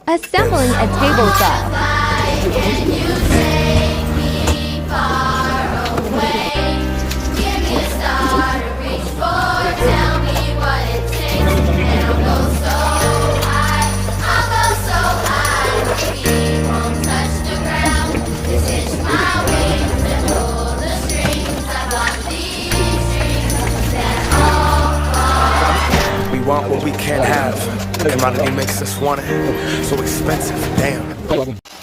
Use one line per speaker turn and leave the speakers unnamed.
Assembling a tabletop.
We want what we can't have. Commodity makes us want it. So expensive, damn.